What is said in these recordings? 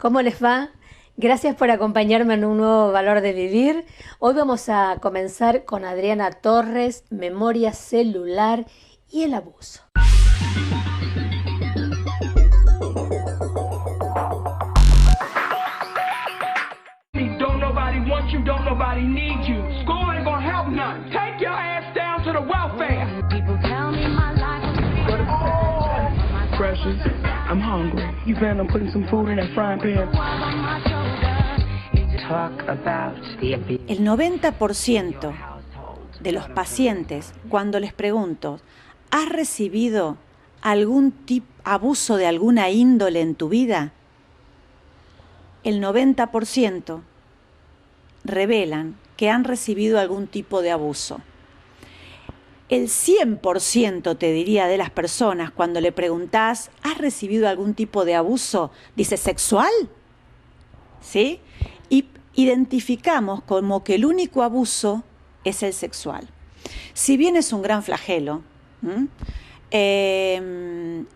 ¿Cómo les va? Gracias por acompañarme en un nuevo Valor de Vivir. Hoy vamos a comenzar con Adriana Torres, memoria celular y el abuso. Don't nobody want you, don't nobody need you. School ain't gonna help none. Take your ass down to the welfare. People tell me my life is Precious, I'm hungry. You plan on putting some food in that frying pan? El 90% de los pacientes, cuando les pregunto, ¿has recibido algún abuso de alguna índole en tu vida? El 90% revelan que han recibido algún tipo de abuso. El 100%, te diría, de las personas, cuando le preguntás, ¿has recibido algún tipo de abuso? Dice, ¿sexual? ¿Sí? Y identificamos como que el único abuso es el sexual. Si bien es un gran flagelo,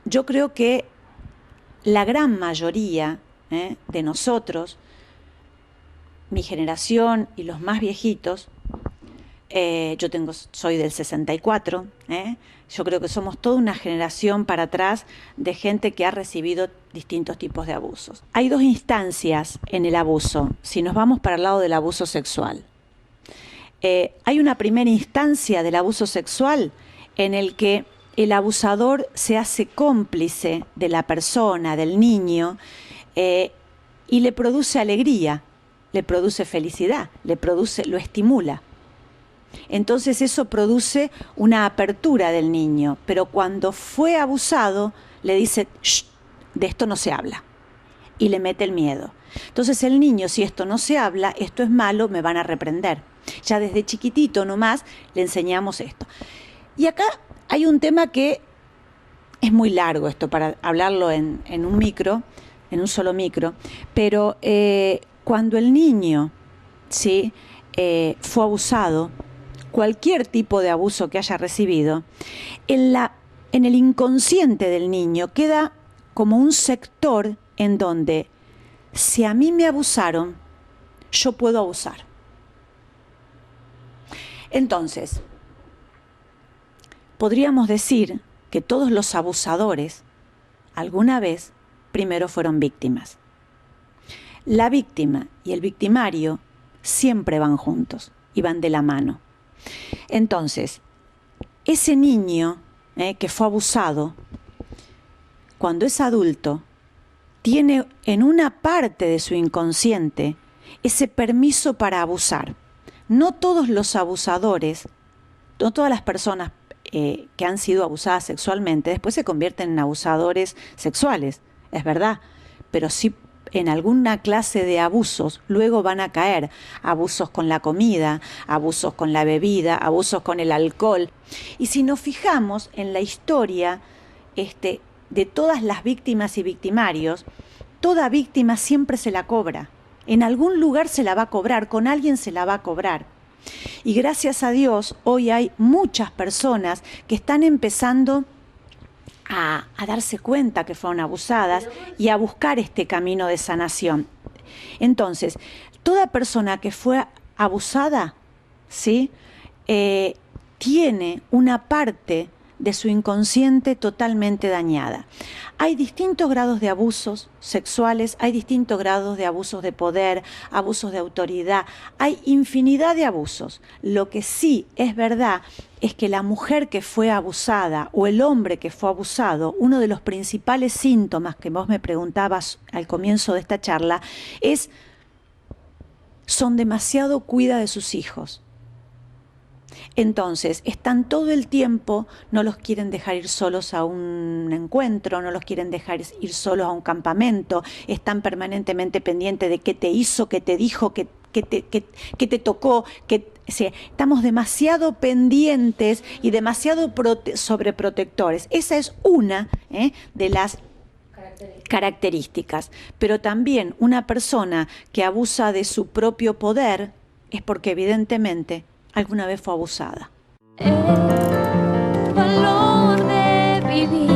yo creo que la gran mayoría de nosotros, mi generación y los más viejitos, soy del 64, yo creo que somos toda una generación para atrás de gente que ha recibido distintos tipos de abusos. Hay dos instancias en el abuso, si nos vamos para el lado del abuso sexual. Hay una primera instancia del abuso sexual en el que el abusador se hace cómplice de la persona, del niño, y le produce alegría, le produce felicidad, lo estimula. Entonces eso produce una apertura del niño, pero cuando fue abusado le dice, shh, de esto no se habla, y le mete el miedo. Entonces el niño, si esto no se habla, esto es malo, me van a reprender. Ya desde chiquitito nomás le enseñamos esto. Y acá hay un tema que es muy largo esto para hablarlo en un solo micro, pero cuando el niño ¿sí? Fue abusado, cualquier tipo de abuso que haya recibido, en el inconsciente del niño queda como un sector en donde, si a mí me abusaron, yo puedo abusar. Entonces, podríamos decir que todos los abusadores, alguna vez, primero fueron víctimas. La víctima y el victimario siempre van juntos y van de la mano. Entonces, ese niño que fue abusado, cuando es adulto, tiene en una parte de su inconsciente ese permiso para abusar. No todos los abusadores, no todas las personas que han sido abusadas sexualmente, después se convierten en abusadores sexuales, es verdad, pero sí en alguna clase de abusos, luego van a caer abusos con la comida, abusos con la bebida, abusos con el alcohol. Y si nos fijamos en la historia de todas las víctimas y victimarios, toda víctima siempre se la cobra. En algún lugar se la va a cobrar, con alguien se la va a cobrar. Y gracias a Dios, hoy hay muchas personas que están empezando a darse cuenta que fueron abusadas y a buscar este camino de sanación. Entonces, toda persona que fue abusada, ¿sí? Tiene una parte de su inconsciente totalmente dañada. Hay distintos grados de abusos sexuales, hay distintos grados de abusos de poder, abusos de autoridad, hay infinidad de abusos. Lo que sí es verdad es que la mujer que fue abusada o el hombre que fue abusado, uno de los principales síntomas que vos me preguntabas al comienzo de esta charla son demasiado cuida de sus hijos. Entonces, están todo el tiempo, no los quieren dejar ir solos a un encuentro, no los quieren dejar ir solos a un campamento, están permanentemente pendientes de qué te hizo, qué te dijo, qué te tocó, estamos demasiado pendientes y demasiado sobreprotectores. Esa es una de las características. Pero también una persona que abusa de su propio poder es porque evidentemente alguna vez fue abusada. el valor de vivir.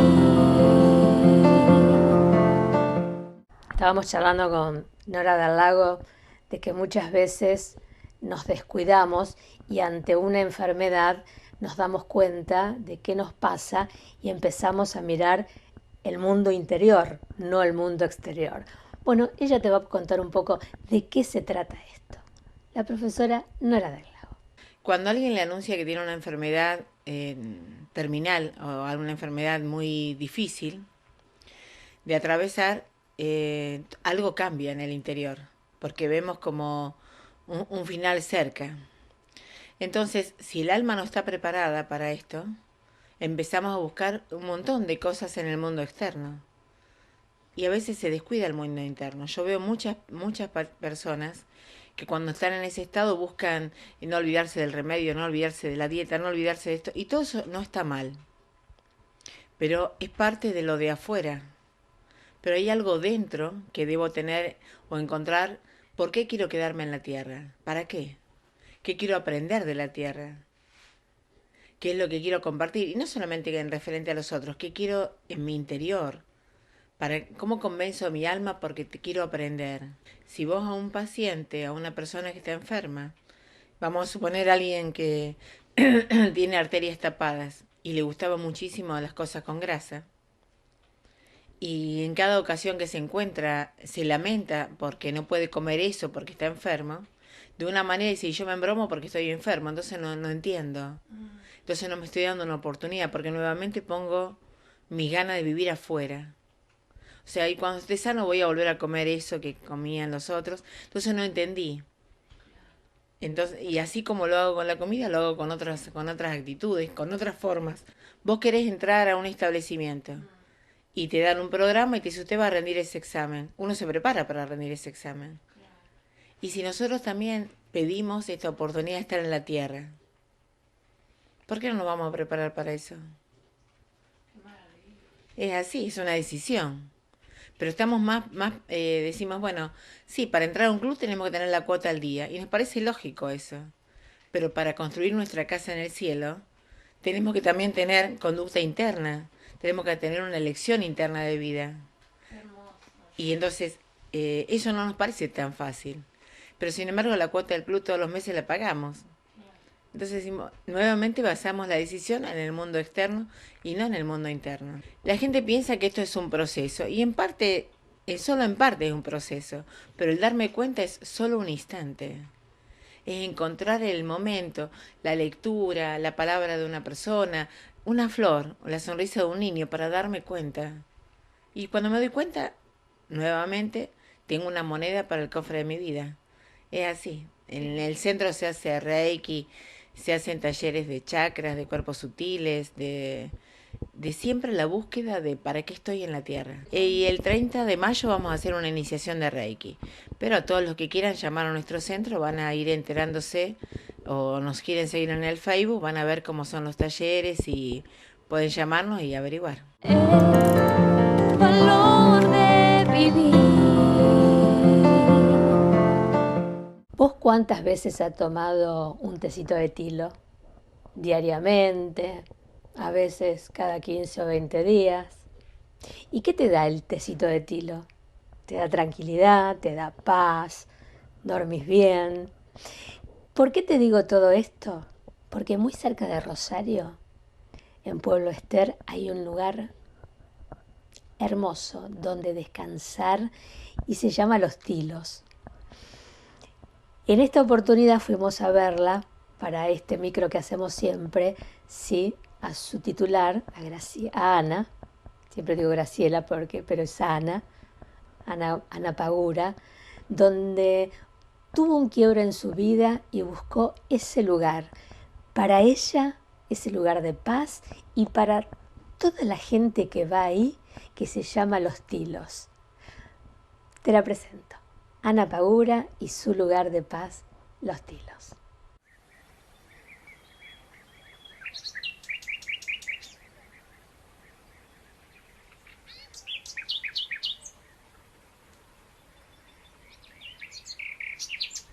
Estábamos charlando con Nora del Lago de que muchas veces nos descuidamos y ante una enfermedad nos damos cuenta de qué nos pasa y empezamos a mirar el mundo interior, no el mundo exterior. Bueno, ella te va a contar un poco de qué se trata esto. La profesora Nora del Lago. Cuando alguien le anuncia que tiene una enfermedad terminal o alguna enfermedad muy difícil de atravesar, algo cambia en el interior, porque vemos como un final cerca. Entonces, si el alma no está preparada para esto, empezamos a buscar un montón de cosas en el mundo externo. Y a veces se descuida el mundo interno. Yo veo muchas personas que cuando están en ese estado buscan no olvidarse del remedio, no olvidarse de la dieta, no olvidarse de esto. Y todo eso no está mal. Pero es parte de lo de afuera. Pero hay algo dentro que debo tener o encontrar. ¿Por qué quiero quedarme en la tierra? ¿Para qué? ¿Qué quiero aprender de la tierra? ¿Qué es lo que quiero compartir? Y no solamente en referente a los otros, ¿qué quiero en mi interior? ¿Cómo convenzo a mi alma porque te quiero aprender? Si vos a un paciente, a una persona que está enferma, vamos a suponer a alguien que tiene arterias tapadas y le gustaba muchísimo las cosas con grasa, y en cada ocasión que se encuentra se lamenta porque no puede comer eso porque está enfermo, de una manera dice, yo me embromo porque estoy enfermo, entonces no entiendo. Entonces no me estoy dando una oportunidad porque nuevamente pongo mis ganas de vivir afuera. O sea, y cuando esté sano voy a volver a comer eso que comían los otros. Entonces no entendí. Entonces, y así como lo hago con la comida, lo hago con otras actitudes, con otras formas. Vos querés entrar a un establecimiento y te dan un programa y te dice usted va a rendir ese examen. Uno se prepara para rendir ese examen. Y si nosotros también pedimos esta oportunidad de estar en la tierra, ¿por qué no nos vamos a preparar para eso? Es así, es una decisión. Pero estamos decimos, bueno, sí, para entrar a un club tenemos que tener la cuota al día. Y nos parece lógico eso. Pero para construir nuestra casa en el cielo, tenemos que también tener conducta interna. Tenemos que tener una elección interna de vida. Y entonces, eso no nos parece tan fácil. Pero sin embargo, la cuota del club todos los meses la pagamos. Entonces decimos, nuevamente basamos la decisión en el mundo externo y no en el mundo interno. La gente piensa que esto es un proceso y en parte, solo en parte es un proceso, pero el darme cuenta es solo un instante. Es encontrar el momento, la lectura, la palabra de una persona, una flor o la sonrisa de un niño para darme cuenta. Y cuando me doy cuenta, nuevamente, tengo una moneda para el cofre de mi vida. Es así. En el centro se hace Reiki, se hacen talleres de chakras, de cuerpos sutiles, de siempre la búsqueda de para qué estoy en la tierra. Y el 30 de mayo vamos a hacer una iniciación de Reiki. Pero a todos los que quieran llamar a nuestro centro van a ir enterándose o nos quieren seguir en el Facebook, van a ver cómo son los talleres y pueden llamarnos y averiguar. El valor de vivir. ¿Vos cuántas veces has tomado un tecito de tilo? Diariamente, a veces cada 15 o 20 días. ¿Y qué te da el tecito de tilo? Te da tranquilidad, te da paz, dormís bien. ¿Por qué te digo todo esto? Porque muy cerca de Rosario, en Pueblo Ester, hay un lugar hermoso donde descansar y se llama Los Tilos. En esta oportunidad fuimos a verla para este micro que hacemos siempre, sí, a su titular, a Ana, siempre digo Graciela pero es Ana Pagura, donde tuvo un quiebre en su vida y buscó ese lugar, para ella, ese lugar de paz y para toda la gente que va ahí, que se llama Los Tilos. Te la presento. Ana Pagura y su lugar de paz, Los Tilos.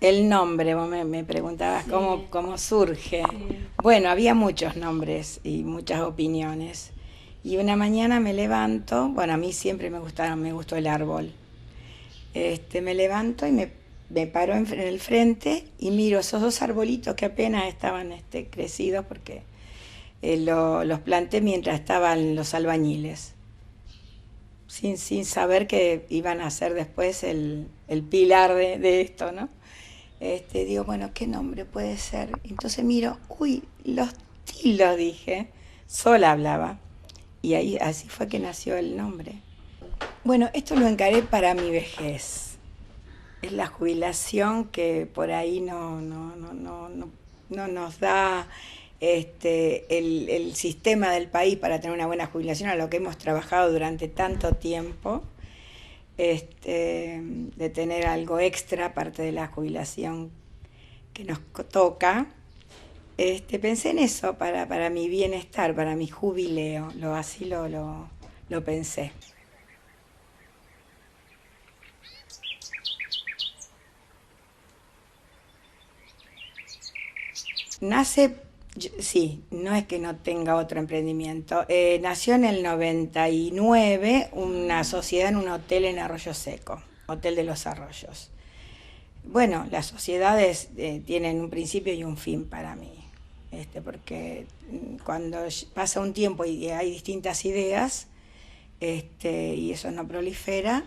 El nombre, vos me preguntabas cómo surge. Bueno, había muchos nombres y muchas opiniones. Y una mañana me levanto, bueno, a mí siempre me gustó el árbol. Me levanto y me paro en el frente y miro esos dos arbolitos que apenas estaban crecidos porque los planté mientras estaban los albañiles, sin saber que iban a ser después el pilar de esto, ¿no? Digo, bueno, ¿qué nombre puede ser? Entonces miro, uy, los tilos, dije, sola hablaba. Y ahí así fue que nació el nombre. Bueno, esto lo encaré para mi vejez. Es la jubilación que por ahí no nos da el sistema del país para tener una buena jubilación, a lo que hemos trabajado durante tanto tiempo, de tener algo extra aparte de la jubilación que nos toca. Pensé en eso para mi bienestar, para mi jubileo, así lo pensé. Nace, sí, no es que no tenga otro emprendimiento. Nació en el 99 una sociedad en un hotel en Arroyo Seco, Hotel de los Arroyos. Bueno, las sociedades tienen un principio y un fin para mí, porque cuando pasa un tiempo y hay distintas ideas, y eso no prolifera,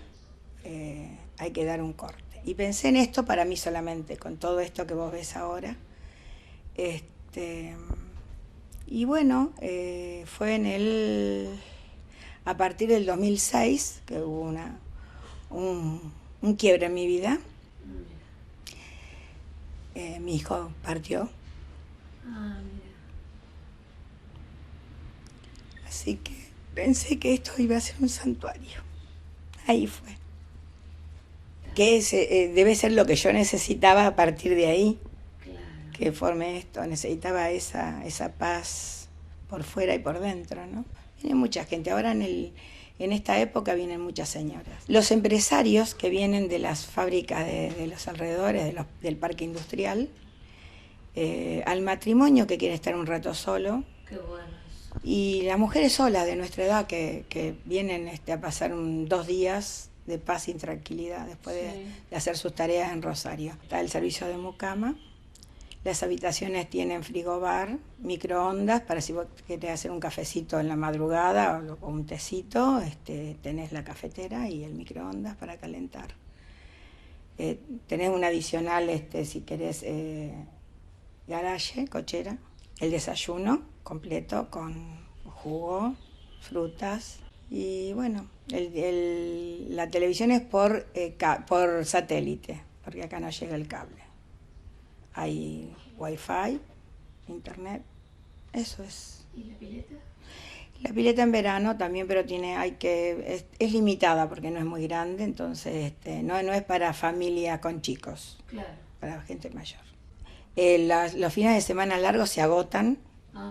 hay que dar un corte. Y pensé en esto para mí solamente, con todo esto que vos ves ahora. Y bueno, fue a partir del 2006 que hubo un quiebre en mi vida. Mi hijo partió. Así que pensé que esto iba a ser un santuario. Ahí fue. Que debe ser lo que yo necesitaba a partir de ahí. Que forme esto, necesitaba esa paz por fuera y por dentro, ¿no? Viene mucha gente, ahora en esta época vienen muchas señoras. Los empresarios que vienen de las fábricas de los alrededores, del parque industrial, al matrimonio que quiere estar un rato solo. Qué bueno. Y las mujeres solas de nuestra edad que vienen a pasar 2 días de paz y tranquilidad después de hacer sus tareas en Rosario. Está el servicio de mucama. Las habitaciones tienen frigobar, microondas, para si vos querés hacer un cafecito en la madrugada o un tecito, tenés la cafetera y el microondas para calentar. Tenés un adicional, si querés, garage, cochera, el desayuno completo con jugo, frutas y bueno, la televisión es por satélite, porque acá no llega el cable. Hay wifi, internet, eso es. ¿Y la pileta? La pileta en verano también, pero es limitada porque no es muy grande, entonces no es para familia con chicos, Claro. para gente mayor. Los fines de semana largos se agotan,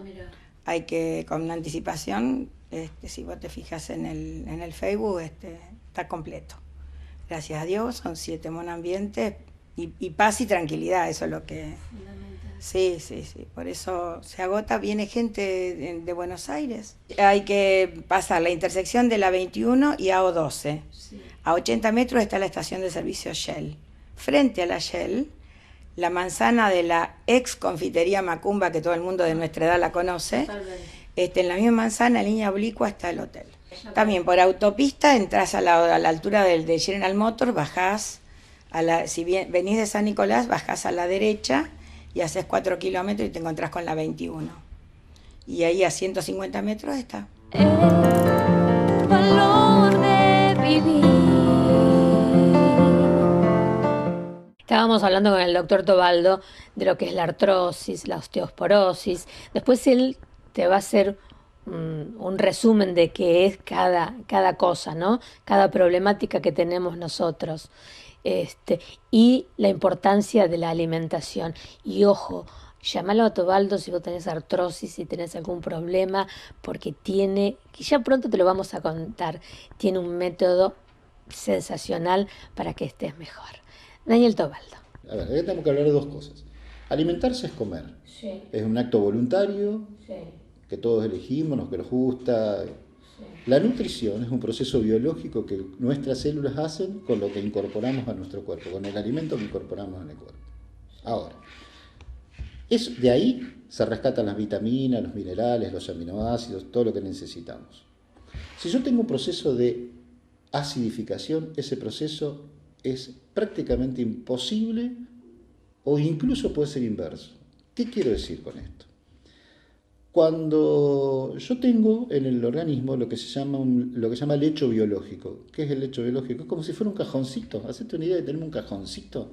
Mira. hay que, con una anticipación, si vos te fijas en el Facebook, está completo. Gracias a Dios, son 7 monoambientes. Y paz y tranquilidad, eso es lo que... Fundamental. Sí, por eso se agota, viene gente de Buenos Aires. Hay que pasar la intersección de la 21 y AO12. Sí. A 80 metros está la estación de servicio Shell. Frente a la Shell, la manzana de la ex confitería Macumba, que todo el mundo de nuestra edad la conoce. Totalmente. En la misma manzana, línea oblicua, está el hotel. También por autopista, entras a la altura de General Motors, bajás. Si venís de San Nicolás, bajás a la derecha y haces 4 kilómetros y te encontrás con la 21. Y ahí a 150 metros está. El valor de vivir. Estábamos hablando con el doctor Tobaldo de lo que es la artrosis, la osteosporosis. Después él te va a hacer un resumen de qué es cada cosa, ¿no? Cada problemática que tenemos nosotros. Y la importancia de la alimentación. Y ojo, llámalo a Tobaldo si vos tenés artrosis, si tenés algún problema, porque que ya pronto te lo vamos a contar, tiene un método sensacional para que estés mejor. Daniel Tobaldo. A ver, acá tenemos que hablar de 2 cosas. Alimentarse es comer. Sí, Es un acto voluntario sí, que todos elegimos, que nos gusta. sí. La nutrición es un proceso biológico que nuestras células hacen con lo que incorporamos a nuestro cuerpo, con el alimento que incorporamos en el cuerpo. Ahora, de ahí se rescatan las vitaminas, los minerales, los aminoácidos, todo lo que necesitamos. Si yo tengo un proceso de acidificación, ese proceso es prácticamente imposible o incluso puede ser inverso. ¿Qué quiero decir con esto? Cuando yo tengo en el organismo lo que se llama lecho biológico. ¿Qué es el lecho biológico? Es como si fuera un cajoncito. Hacete una idea de tener un cajoncito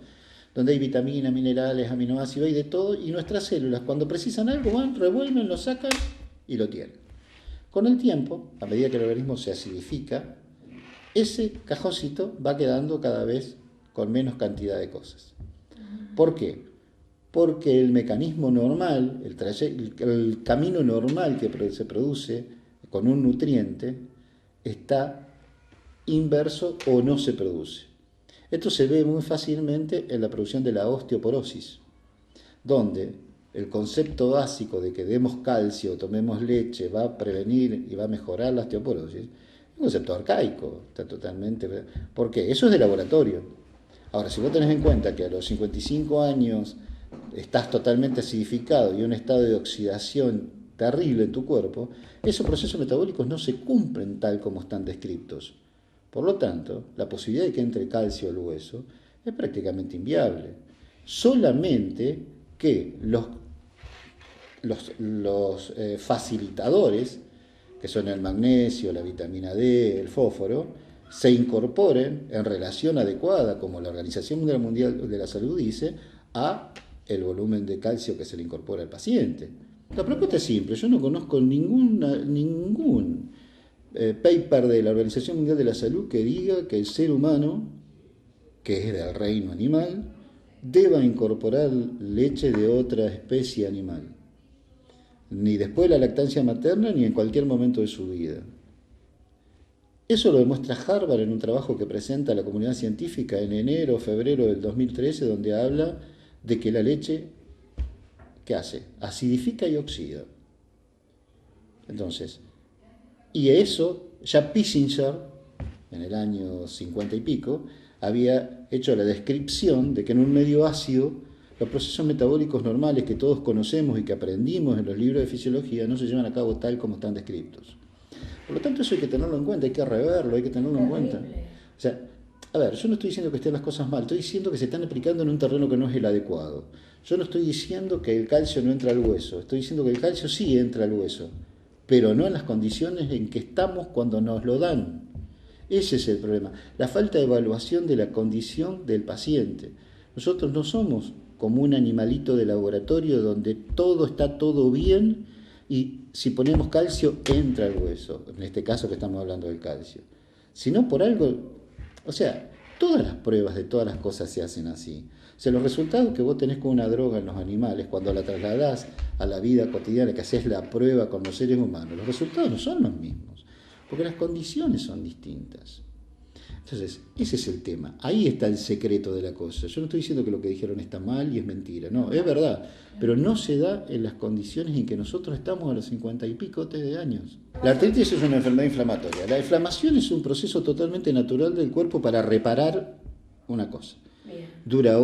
donde hay vitaminas, minerales, aminoácidos, hay de todo, y nuestras células cuando precisan algo van, revuelven, lo sacan y lo tienen. Con el tiempo, a medida que el organismo se acidifica, ese cajoncito va quedando cada vez con menos cantidad de cosas. ¿Por qué? Porque el mecanismo normal, el camino normal que se produce con un nutriente está inverso o no se produce. Esto se ve muy fácilmente en la producción de la osteoporosis, donde el concepto básico de que demos calcio, tomemos leche, va a prevenir y va a mejorar la osteoporosis, es un concepto arcaico, está totalmente... ¿Por qué? Eso es de laboratorio. Ahora, si vos tenés en cuenta que a los 55 años estás totalmente acidificado y un estado de oxidación terrible en tu cuerpo, esos procesos metabólicos no se cumplen tal como están descritos. Por lo tanto, la posibilidad de que entre calcio al hueso es prácticamente inviable. Solamente que los facilitadores, que son el magnesio, la vitamina D, el fósforo, se incorporen en relación adecuada, como la Organización Mundial de la Salud dice, a el volumen de calcio que se le incorpora al paciente. La propuesta es simple, yo no conozco ningún paper de la Organización Mundial de la Salud que diga que el ser humano, que es del reino animal, deba incorporar leche de otra especie animal, ni después de la lactancia materna ni en cualquier momento de su vida. Eso lo demuestra Harvard en un trabajo que presenta a la comunidad científica en enero o febrero del 2013, donde habla de que la leche, ¿qué hace? Acidifica y oxida. Entonces, y eso ya Pissinger, en el año 50 y pico, había hecho la descripción de que en un medio ácido los procesos metabólicos normales que todos conocemos y que aprendimos en los libros de fisiología no se llevan a cabo tal como están descritos. Por lo tanto, eso hay que tenerlo en cuenta, hay que reverlo, hay que tenerlo en cuenta. O sea, a ver, yo no estoy diciendo que estén las cosas mal, estoy diciendo que se están aplicando en un terreno que no es el adecuado. Yo no estoy diciendo que el calcio no entra al hueso, estoy diciendo que el calcio sí entra al hueso, pero no en las condiciones en que estamos cuando nos lo dan. Ese es el problema, la falta de evaluación de la condición del paciente. Nosotros no somos como un animalito de laboratorio donde está todo bien y si ponemos calcio entra al hueso, en este caso que estamos hablando del calcio. Sino por algo, o sea, todas las pruebas de todas las cosas se hacen así. O sea, los resultados que vos tenés con una droga en los animales, cuando la trasladás a la vida cotidiana, que haces la prueba con los seres humanos, los resultados no son los mismos, porque las condiciones son distintas. Entonces, ese es el tema. Ahí está el secreto de la cosa. Yo no estoy diciendo que lo que dijeron está mal y es mentira. No, es verdad. Pero no se da en las condiciones en que nosotros estamos a los 50 y pico de años. La artritis es una enfermedad inflamatoria. La inflamación es un proceso totalmente natural del cuerpo para reparar una cosa. Dura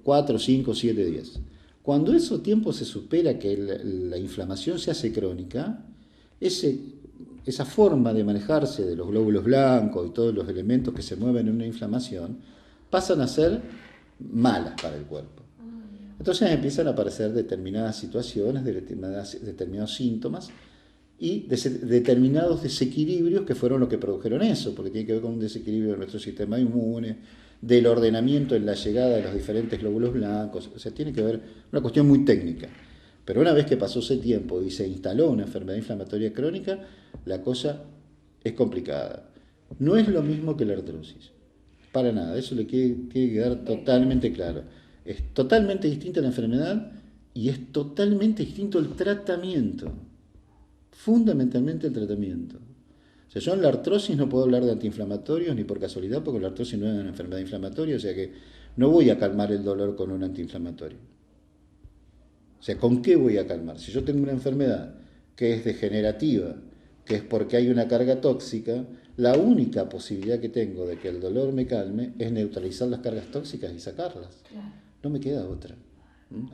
4, 5, 7 días. Cuando ese tiempo se supera, que la inflamación se hace crónica, esa forma de manejarse de los glóbulos blancos y todos los elementos que se mueven en una inflamación pasan a ser malas para el cuerpo. Entonces empiezan a aparecer determinadas situaciones, determinados síntomas y determinados desequilibrios que fueron los que produjeron eso, porque tiene que ver con un desequilibrio de nuestro sistema inmune, del ordenamiento en la llegada de los diferentes glóbulos blancos, o sea, tiene que ver una cuestión muy técnica. Pero una vez que pasó ese tiempo y se instaló una enfermedad inflamatoria crónica, la cosa es complicada. No es lo mismo que la artrosis, para nada, eso le tiene que quedar totalmente claro. Es totalmente distinta la enfermedad y es totalmente distinto el tratamiento, fundamentalmente el tratamiento. O sea, yo en la artrosis no puedo hablar de antiinflamatorios ni por casualidad, porque la artrosis no es una enfermedad inflamatoria, o sea que no voy a calmar el dolor con un antiinflamatorio. O sea, ¿con qué voy a calmar? Si yo tengo una enfermedad que es degenerativa, que es porque hay una carga tóxica, la única posibilidad que tengo de que el dolor me calme es neutralizar las cargas tóxicas y sacarlas. No me queda otra.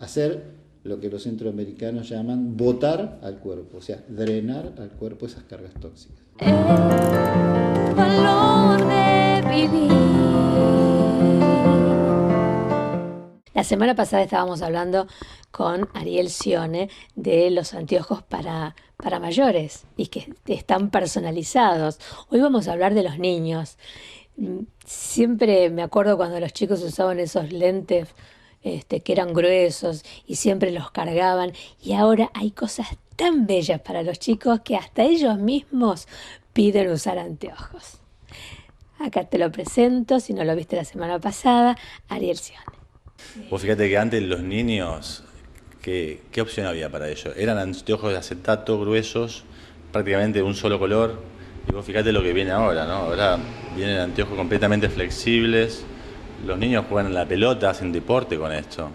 Hacer lo que los centroamericanos llaman botar al cuerpo, o sea, drenar al cuerpo esas cargas tóxicas. El valor de vivir. La semana pasada estábamos hablando con Ariel Scione de los anteojos para mayores y que están personalizados. Hoy vamos a hablar de los niños. Siempre me acuerdo cuando los chicos usaban esos lentes que eran gruesos y siempre los cargaban, y ahora hay cosas tan bellas para los chicos que hasta ellos mismos piden usar anteojos. Acá te lo presento, si no lo viste la semana pasada, Ariel Scione. Vos fíjate que antes los niños, ¿qué opción había para ellos? Eran anteojos de acetato gruesos, prácticamente de un solo color, y vos fíjate lo que viene ahora, ¿no? Ahora vienen anteojos completamente flexibles, los niños juegan a la pelota, hacen deporte con esto.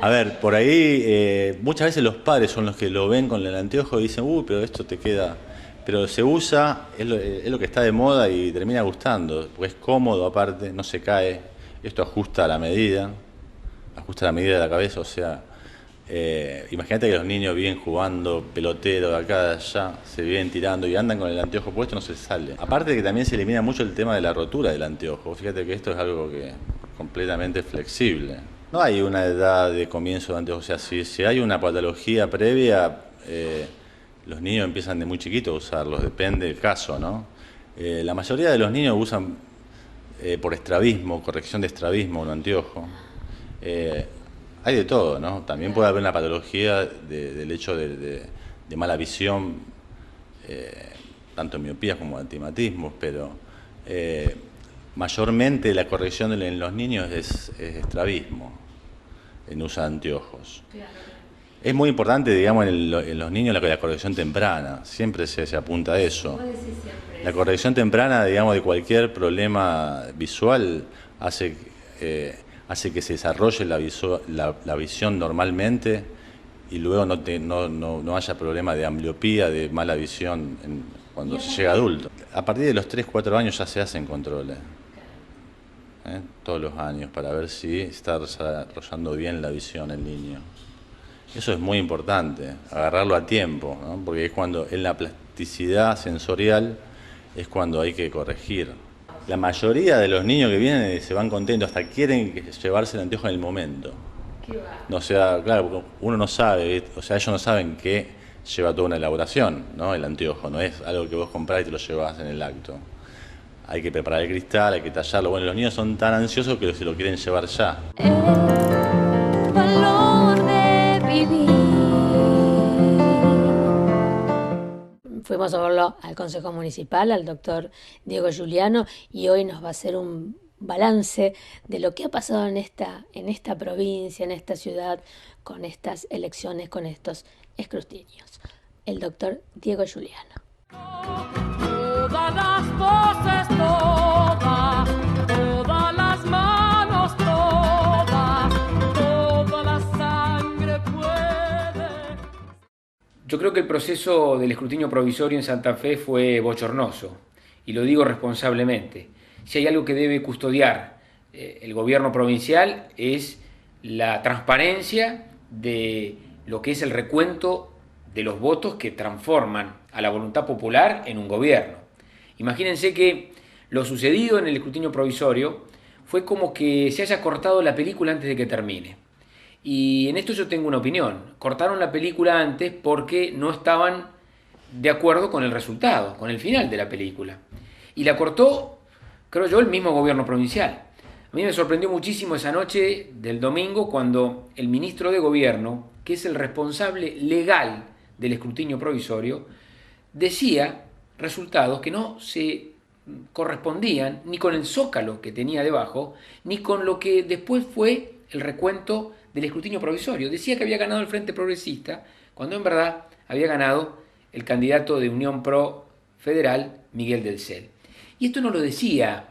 A ver, por ahí muchas veces los padres son los que lo ven con el anteojo y dicen, pero esto te queda... Pero se usa, es lo que está de moda y termina gustando, porque es cómodo aparte, no se cae, esto ajusta a la medida de la cabeza, o sea, imagínate que los niños viven jugando pelotero de acá, de allá, se viven tirando y andan con el anteojo puesto, no se sale. Aparte de que también se elimina mucho el tema de la rotura del anteojo, fíjate que esto es algo que completamente flexible. No hay una edad de comienzo de anteojos, o sea, si hay una patología previa, los niños empiezan de muy chiquitos a usarlos, depende del caso, ¿no? La mayoría de los niños usan por estrabismo, corrección de estrabismo, un anteojo. Hay de todo, ¿no? También puede haber una patología del hecho de mala visión, tanto en miopías como astigmatismos, pero mayormente la corrección en los niños es estrabismo, en uso de anteojos. Es muy importante, digamos, en los niños la corrección temprana, siempre se apunta a eso. La corrección temprana, digamos, de cualquier problema visual hace que se desarrolle la visión normalmente y luego no haya problema de ambliopía, de mala visión cuando se llega adulto. A partir de los 3-4 años ya se hacen controles, todos los años, para ver si está desarrollando bien la visión el niño. Eso es muy importante, agarrarlo a tiempo, ¿no? Porque es cuando en la plasticidad sensorial es cuando hay que corregir. La mayoría de los niños que vienen se van contentos, hasta quieren llevarse el anteojo en el momento. O sea, claro, uno no sabe, o sea, ellos no saben que lleva toda una elaboración, ¿no? El anteojo no es algo que vos comprás y te lo llevas en el acto. Hay que preparar el cristal, hay que tallarlo. Bueno, los niños son tan ansiosos que se lo quieren llevar ya. El valor de vivir. Fuimos a verlo al Consejo Municipal, al doctor Diego Giuliano, y hoy nos va a hacer un balance de lo que ha pasado en esta provincia, en esta ciudad, con estas elecciones, con estos escrutinios. El doctor Diego Giuliano. Todas las voces, todas las manos, toda la sangre puede. Yo creo que el proceso del escrutinio provisorio en Santa Fe fue bochornoso, y lo digo responsablemente. Si hay algo que debe custodiar el gobierno provincial es la transparencia de lo que es el recuento de los votos que transforman a la voluntad popular en un gobierno. Imagínense que lo sucedido en el escrutinio provisorio fue como que se haya cortado la película antes de que termine. Y en esto yo tengo una opinión. Cortaron la película antes porque no estaban de acuerdo con el resultado, con el final de la película. Y la cortó, creo yo, el mismo gobierno provincial. A mí me sorprendió muchísimo esa noche del domingo cuando el ministro de Gobierno, que es el responsable legal del escrutinio provisorio, decía resultados que no se correspondían ni con el zócalo que tenía debajo, ni con lo que después fue el recuento del escrutinio provisorio. Decía que había ganado el Frente Progresista, cuando en verdad había ganado el candidato de Unión Pro Federal, Miguel del Cel. Y esto no lo decía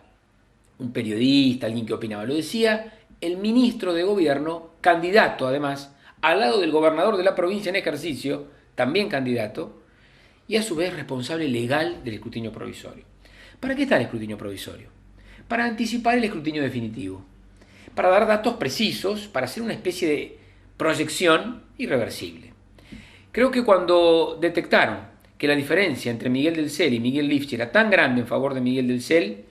un periodista, alguien que opinaba, lo decía el ministro de Gobierno, candidato además, al lado del gobernador de la provincia en ejercicio, también candidato, y a su vez responsable legal del escrutinio provisorio. ¿Para qué está el escrutinio provisorio? Para anticipar el escrutinio definitivo, para dar datos precisos, para hacer una especie de proyección irreversible. Creo que cuando detectaron que la diferencia entre Miguel del Cel y Miguel Lifchit era tan grande en favor de Miguel del Cel,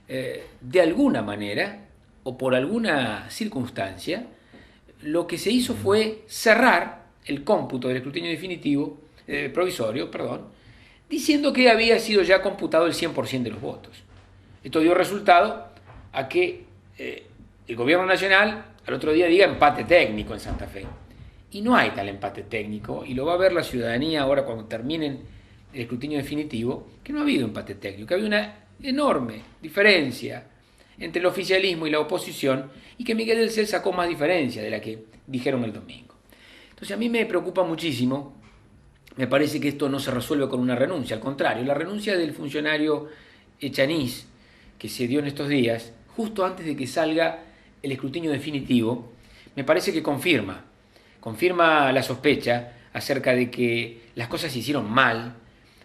de alguna manera o por alguna circunstancia, lo que se hizo fue cerrar el cómputo del escrutinio definitivo, provisorio, diciendo que había sido ya computado el 100% de los votos. Esto dio resultado a que el gobierno nacional al otro día diga empate técnico en Santa Fe. Y no hay tal empate técnico, y lo va a ver la ciudadanía ahora cuando terminen el escrutinio definitivo, que no ha habido empate técnico, que había una enorme diferencia entre el oficialismo y la oposición, y que Miguel del Cel sacó más diferencia de la que dijeron el domingo. Entonces a mí me preocupa muchísimo, me parece que esto no se resuelve con una renuncia, al contrario, la renuncia del funcionario Echaniz, que se dio en estos días, justo antes de que salga el escrutinio definitivo, me parece que confirma la sospecha acerca de que las cosas se hicieron mal,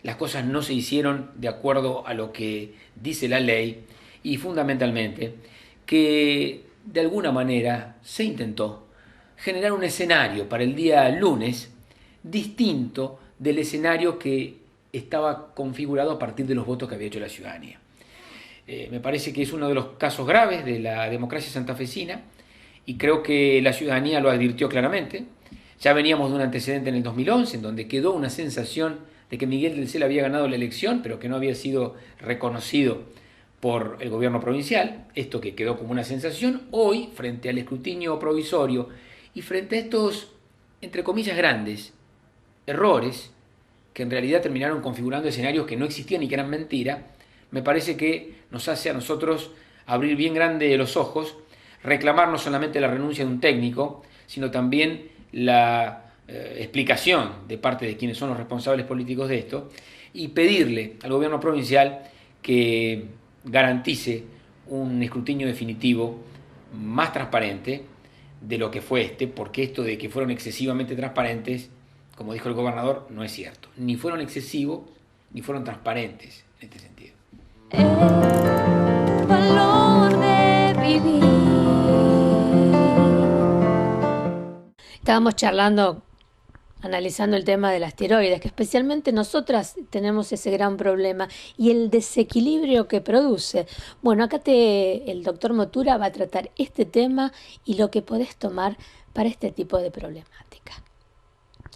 las cosas no se hicieron de acuerdo a lo que dice la ley, y fundamentalmente que de alguna manera se intentó generar un escenario para el día lunes distinto del escenario que estaba configurado a partir de los votos que había hecho la ciudadanía. Me parece que es uno de los casos graves de la democracia santafesina, y creo que la ciudadanía lo advirtió claramente. Ya veníamos de un antecedente en el 2011, en donde quedó una sensación de que Miguel del Cel había ganado la elección, pero que no había sido reconocido por el gobierno provincial. Esto que quedó como una sensación, hoy, frente al escrutinio provisorio y frente a estos, entre comillas, grandes errores, que en realidad terminaron configurando escenarios que no existían y que eran mentira, me parece que nos hace a nosotros abrir bien grande los ojos, reclamar no solamente la renuncia de un técnico, sino también la explicación de parte de quienes son los responsables políticos de esto, y pedirle al gobierno provincial que garantice un escrutinio definitivo más transparente de lo que fue este, porque esto de que fueron excesivamente transparentes, como dijo el gobernador, no es cierto. Ni fueron excesivos, ni fueron transparentes en este sentido. El valor de vivir. Estábamos charlando, analizando el tema de las tiroides, que especialmente nosotras tenemos ese gran problema y el desequilibrio que produce. Bueno, acá el doctor Motura va a tratar este tema y lo que podés tomar para este tipo de problemática.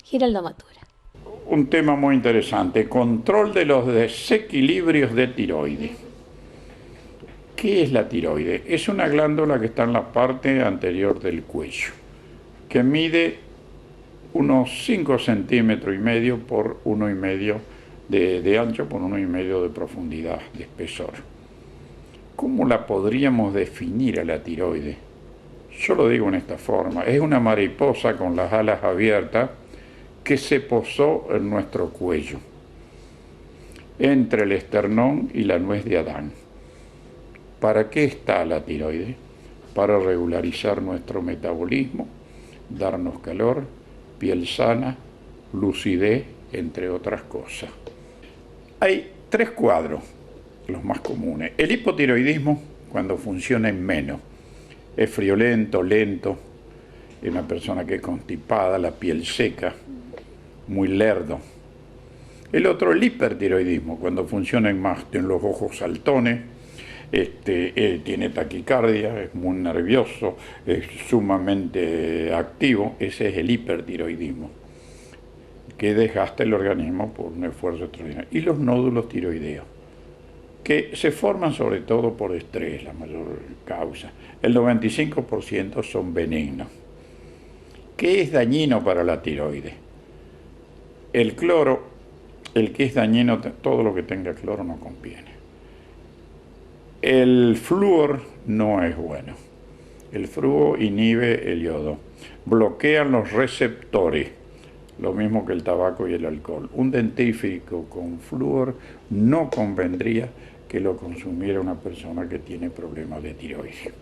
Giraldo Motura. Un tema muy interesante, control de los desequilibrios de tiroides. ¿Qué es la tiroide? Es una glándula que está en la parte anterior del cuello, que mide unos 5 centímetros y medio por 1,5 de ancho por 1,5 de profundidad, de espesor. ¿Cómo la podríamos definir a la tiroide? Yo lo digo en esta forma, es una mariposa con las alas abiertas que se posó en nuestro cuello, entre el esternón y la nuez de Adán. ¿Para qué está la tiroide? Para regularizar nuestro metabolismo, darnos calor, piel sana, lucidez, entre otras cosas. Hay 3 cuadros, los más comunes. El hipotiroidismo, cuando funciona en menos, es friolento, lento, es una persona que es constipada, la piel seca, muy lerdo. El otro, el hipertiroidismo, cuando funciona en más, tiene los ojos saltones, tiene taquicardia, es muy nervioso, es sumamente activo. Ese es el hipertiroidismo, que desgasta el organismo por un esfuerzo extraordinario. Y los nódulos tiroideos, que se forman sobre todo por estrés, la mayor causa. El 95% son benignos. ¿Qué es dañino para la tiroides? El cloro, el que es dañino, todo lo que tenga cloro no conviene. El flúor no es bueno. El flúor inhibe el yodo, bloquean los receptores, lo mismo que el tabaco y el alcohol. Un dentífrico con flúor no convendría que lo consumiera una persona que tiene problemas de tiroides.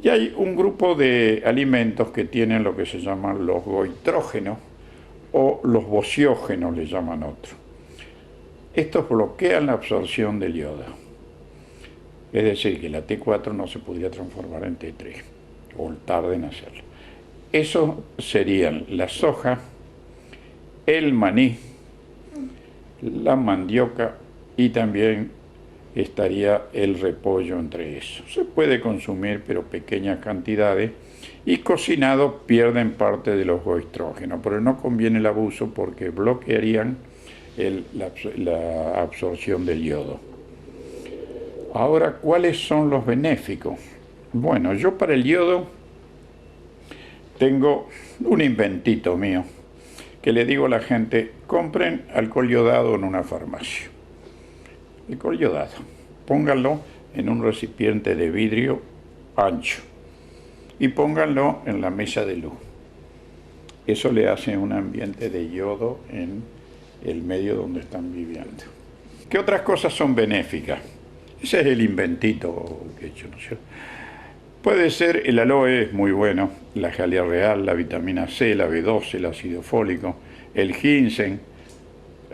Y hay un grupo de alimentos que tienen lo que se llaman los goitrógenos o los bociógenos, le llaman otros. Estos bloquean la absorción del yodo. Es decir, que la T4 no se podría transformar en T3, o tarde en hacerlo. Eso serían la soja, el maní, la mandioca y también estaría el repollo entre eso. Se puede consumir, pero pequeñas cantidades, y cocinado pierden parte de los goestrógenos, pero no conviene el abuso porque bloquearían la absorción del yodo. Ahora, ¿cuáles son los benéficos? Bueno, yo para el yodo tengo un inventito mío, que le digo a la gente: compren alcohol yodado en una farmacia. Alcohol yodado, pónganlo en un recipiente de vidrio ancho y pónganlo en la mesa de luz. Eso le hace un ambiente de yodo en el medio donde están viviendo. ¿Qué otras cosas son benéficas? Ese es el inventito que he hecho, ¿no es cierto? Puede ser, el aloe es muy bueno, la jalea real, la vitamina C, la B12, el ácido fólico, el ginseng,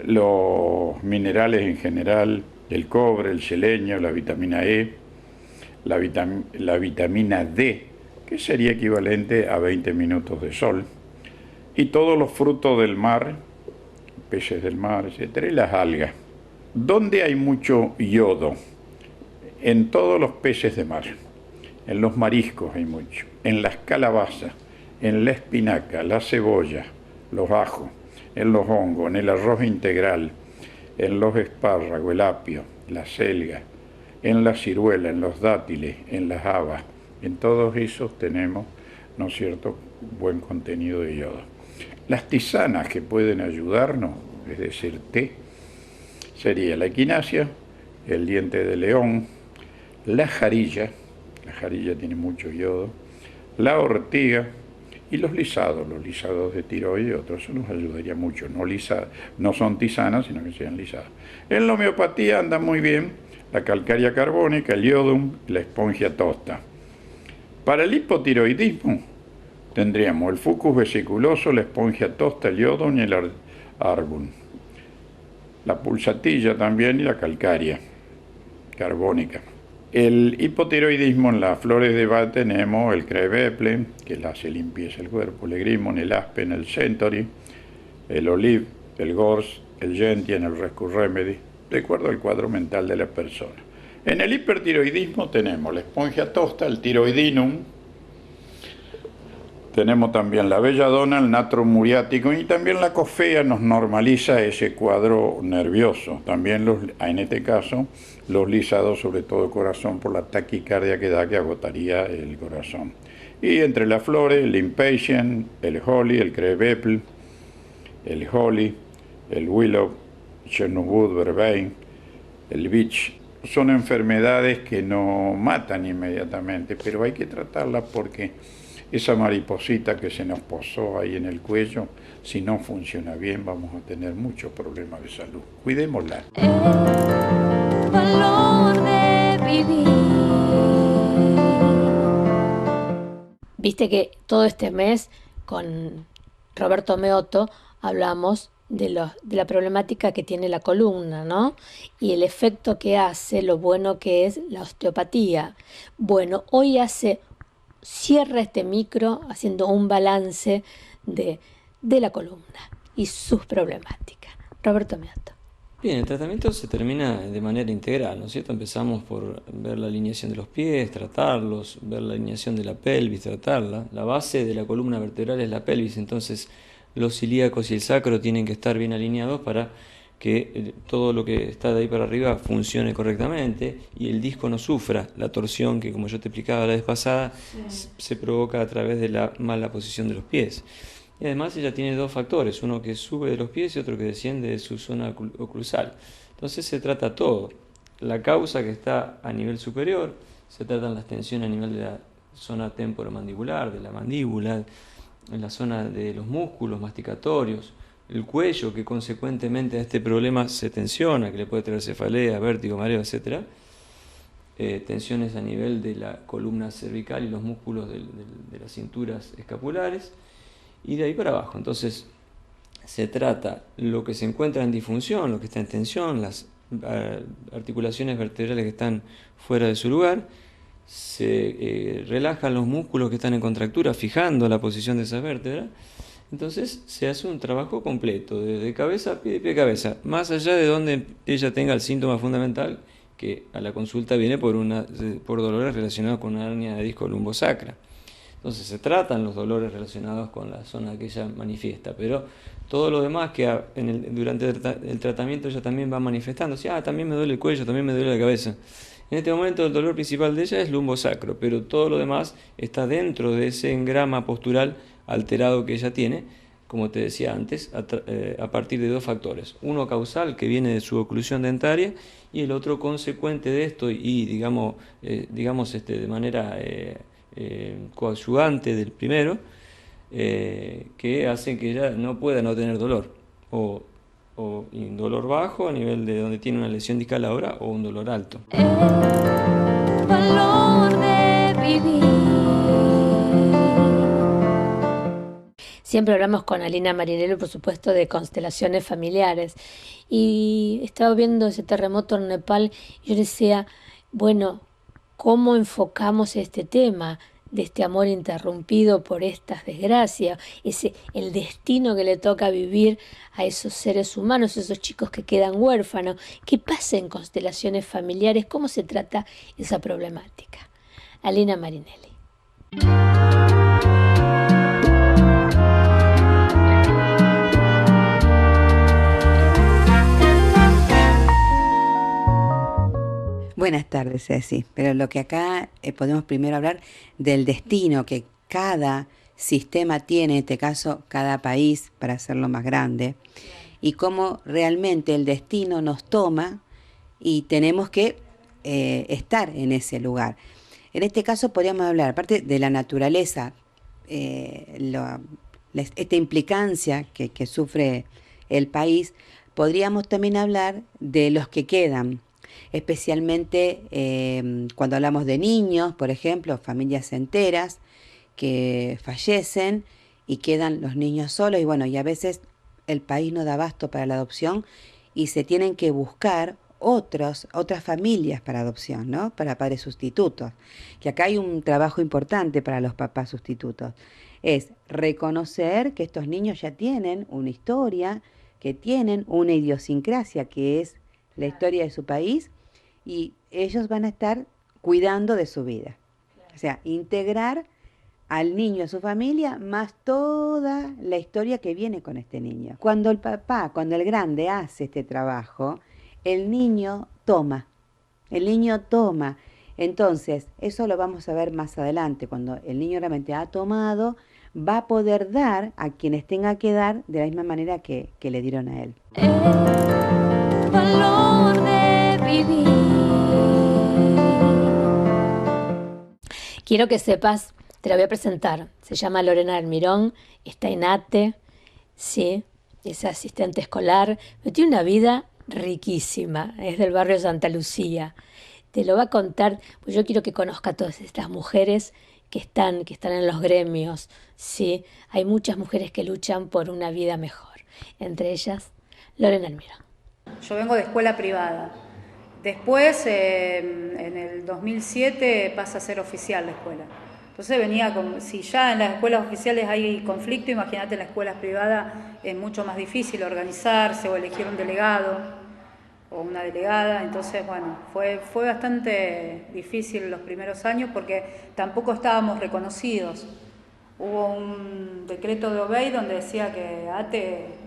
los minerales en general, el cobre, el selenio, la vitamina E, la vitamina D, que sería equivalente a 20 minutos de sol, y todos los frutos del mar, peces del mar, etcétera, y las algas. ¿Dónde hay mucho yodo? En todos los peces de mar. En los mariscos hay mucho, en las calabazas, en la espinaca, la cebolla, los ajos, en los hongos, en el arroz integral, en los espárragos, el apio, la selga, en la ciruela, en los dátiles, en las habas. En todos esos tenemos, ¿no es cierto?, buen contenido de yodo. Las tisanas que pueden ayudarnos, es decir, té, sería la equinacia, el diente de león, la jarilla tiene mucho yodo, la ortiga y los lisados de tiroides y otros. Eso nos ayudaría mucho, no son tisanas, sino que sean lisadas. En la homeopatía anda muy bien la calcárea carbónica, el yodum, la espongia tosta. Para el hipotiroidismo tendríamos el fucus vesiculoso, la espongia tosta, el yodum y el arbum. La pulsatilla también y la calcárea carbónica. El hipotiroidismo, en las flores de Bach tenemos el Krebeple, que le hace limpieza el cuerpo, el Egrimon, el Aspen, el Centaury, el Olive, el Gorse, el Gentian, el Rescue Remedy, de acuerdo al cuadro mental de la persona. En el hipertiroidismo tenemos la espongia tosta, el tiroidinum, tenemos también la belladona, el natrum muriático, y también la cofea nos normaliza ese cuadro nervioso. También en este caso los lisados, sobre todo el corazón, por la taquicardia que da, que agotaría el corazón. Y entre las flores, el impatient, el holly, el crebeple, el holly, el willow, chernwood, verbein, el beech. Son enfermedades que no matan inmediatamente, pero hay que tratarlas porque esa mariposita que se nos posó ahí en el cuello, si no funciona bien, vamos a tener muchos problemas de salud. Cuidémosla. El valor de vivir. Viste que todo este mes con Roberto Meotto hablamos de la problemática que tiene la columna, ¿no? Y el efecto que hace, lo bueno que es la osteopatía. Bueno, hoy cierra este micro haciendo un balance de la columna y sus problemáticas. Roberto Meotto. Bien, el tratamiento se termina de manera integral, ¿no es cierto? Empezamos por ver la alineación de los pies, tratarlos, ver la alineación de la pelvis, tratarla. La base de la columna vertebral es la pelvis, entonces los ilíacos y el sacro tienen que estar bien alineados para que todo lo que está de ahí para arriba funcione correctamente y el disco no sufra la torsión que, como yo te explicaba la vez pasada, se provoca a través de la mala posición de los pies. Y además ella tiene dos factores, uno que sube de los pies y otro que desciende de su zona oclusal. Entonces se trata todo. La causa que está a nivel superior, se tratan las tensiones a nivel de la zona temporomandibular, de la mandíbula, en la zona de los músculos masticatorios, el cuello, que consecuentemente a este problema se tensiona, que le puede traer cefalea, vértigo, mareo, etc. Tensiones a nivel de la columna cervical y los músculos de las cinturas escapulares, y de ahí para abajo. Entonces se trata lo que se encuentra en disfunción, lo que está en tensión, las articulaciones vertebrales que están fuera de su lugar, se relajan los músculos que están en contractura, fijando la posición de esas vértebras. Entonces se hace un trabajo completo, desde cabeza a pie, de pie a cabeza, más allá de donde ella tenga el síntoma fundamental, que a la consulta viene por dolores relacionados con una hernia de disco lumbosacra. Entonces se tratan los dolores relacionados con la zona que ella manifiesta, pero todo lo demás que durante el tratamiento ella también va manifestando. También me duele el cuello, también me duele la cabeza. En este momento el dolor principal de ella es lumbosacro, pero todo lo demás está dentro de ese engrama postural alterado que ella tiene, como te decía antes, a partir de dos factores. Uno causal, que viene de su oclusión dentaria, y el otro consecuente de esto y digamos de manera coadyuvante del primero, que hacen que ella no pueda no tener dolor, o un dolor bajo a nivel de donde tiene una lesión discal ahora, o un dolor alto. El valor de vivir. Siempre hablamos con Alina Marinello, por supuesto, de constelaciones familiares. Y estaba viendo ese terremoto en Nepal y yo decía, bueno, ¿cómo enfocamos este tema de este amor interrumpido por estas desgracias? El destino que le toca vivir a esos seres humanos, esos chicos que quedan huérfanos. ¿Qué pasa en constelaciones familiares? ¿Cómo se trata esa problemática? Alina Marinelli. Buenas tardes, Ceci. Pero lo que acá podemos primero hablar del destino que cada sistema tiene, en este caso cada país, para hacerlo más grande, y cómo realmente el destino nos toma y tenemos que estar en ese lugar. En este caso podríamos hablar, aparte de la naturaleza, esta implicancia que sufre el país, podríamos también hablar de los que quedan. Especialmente cuando hablamos de niños, por ejemplo, familias enteras que fallecen y quedan los niños solos, y a veces el país no da abasto para la adopción y se tienen que buscar otras familias para adopción, ¿no? Para padres sustitutos. Que acá hay un trabajo importante para los papás sustitutos. Es reconocer que estos niños ya tienen una historia, que tienen una idiosincrasia que es la historia de su país, y ellos van a estar cuidando de su vida. O sea, integrar al niño a su familia, más toda la historia que viene con este niño. Cuando el grande hace este trabajo, el niño toma. Entonces, eso lo vamos a ver más adelante. Cuando el niño realmente ha tomado, va a poder dar a quienes tenga que dar de la misma manera que le dieron a él. El valor de vivir. Quiero que sepas, te la voy a presentar. Se llama Lorena Almirón, está en ATE, sí, es asistente escolar, pero tiene una vida riquísima, es del barrio Santa Lucía. Te lo va a contar, pues yo quiero que conozca a todas estas mujeres que están en los gremios, sí. Hay muchas mujeres que luchan por una vida mejor, entre ellas Lorena Almirón. Yo vengo de escuela privada. Después, en el 2007, pasa a ser oficial la escuela. Entonces venía si ya en las escuelas oficiales hay conflicto, imagínate en las escuelas privadas es mucho más difícil organizarse o elegir un delegado o una delegada. Entonces, fue bastante difícil los primeros años porque tampoco estábamos reconocidos. Hubo un decreto de Obey donde decía que ATE,